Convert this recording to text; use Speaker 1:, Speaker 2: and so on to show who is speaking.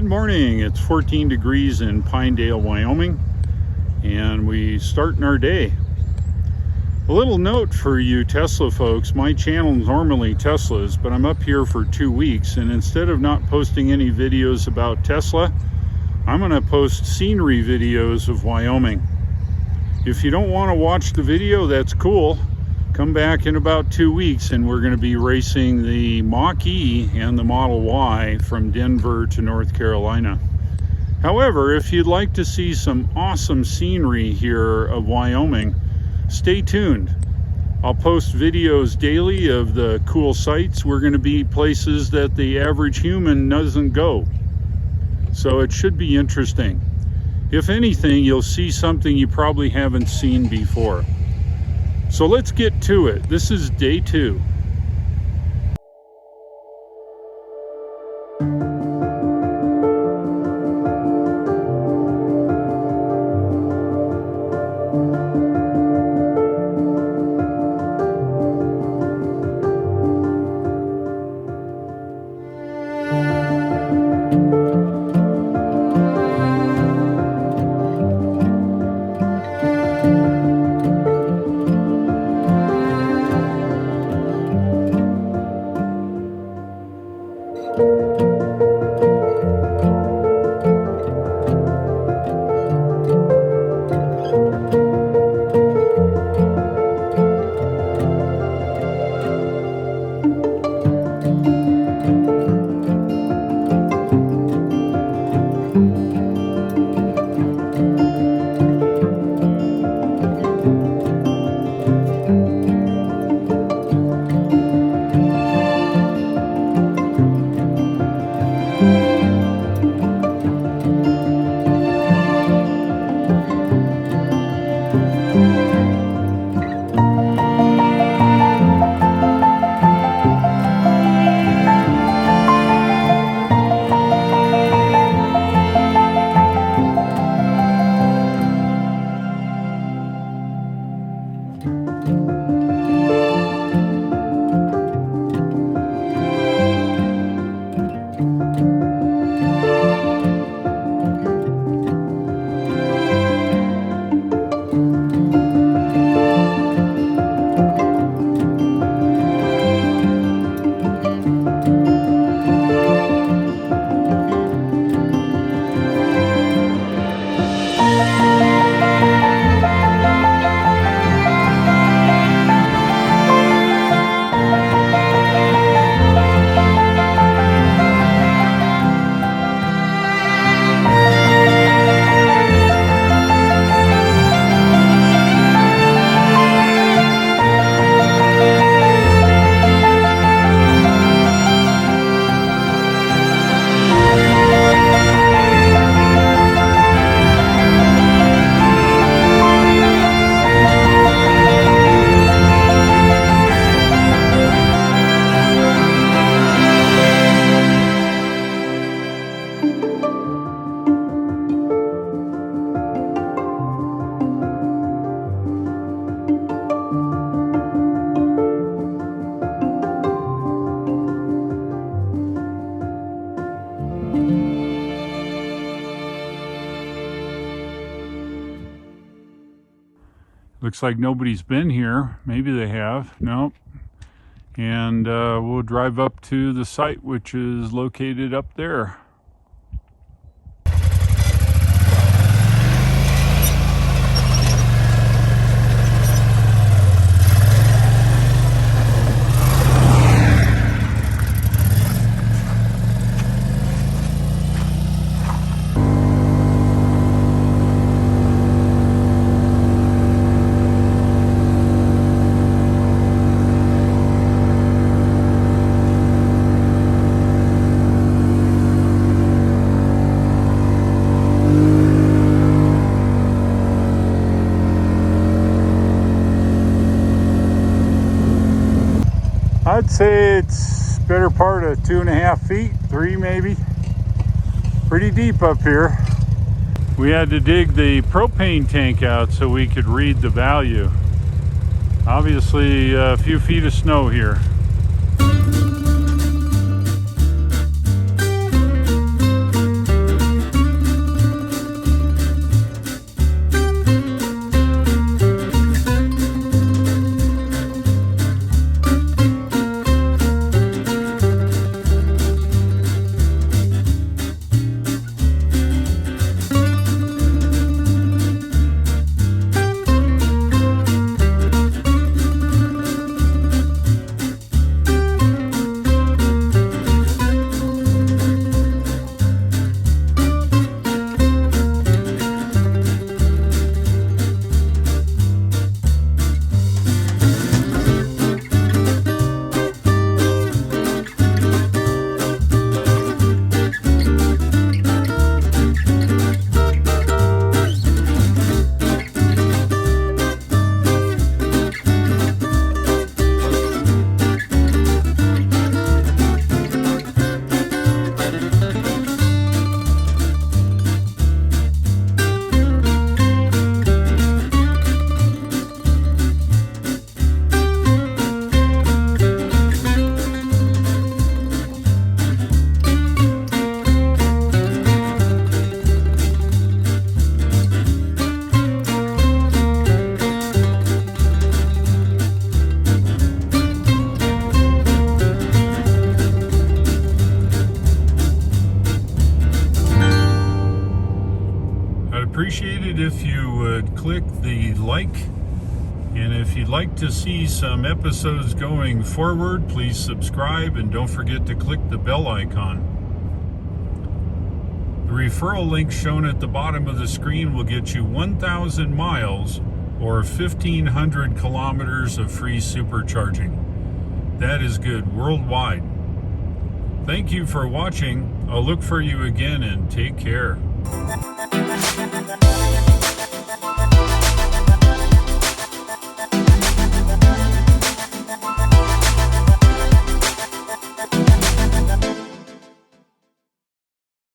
Speaker 1: morning. It's 14 degrees in Pinedale, Wyoming, and we starting our day. A little note for you Tesla folks, my channel is normally Teslas, but I'm up here for 2 weeks, and instead of not posting any videos about Tesla, I'm going to post scenery videos of Wyoming. If you don't want to watch the video, that's cool. Come back in about 2 weeks and we're going to be racing the Mach-E and the Model Y from Denver to North Carolina. However, if you'd like to see some awesome scenery here of Wyoming, stay tuned. I'll post videos daily of the cool sights. We're going to be places that the average human doesn't go. So it should be interesting. If anything, you'll see something you probably haven't seen before. So let's get to it. This is day 2. Looks like nobody's been here. Maybe they have. Nope. And we'll drive up to the site, which is located up there. I'd say it's better part of 2.5 feet, 3 maybe. Pretty deep up here. We had to dig the propane tank out so we could read the value. Obviously a few feet of snow here. it if you would click the like. And if you'd like to see some episodes going forward, please subscribe and don't forget to click the bell icon. The referral link shown at the bottom of the screen will get you 1,000 miles or 1,500 kilometers of free supercharging. That is good worldwide. Thank you for watching. I'll look for you again and take care.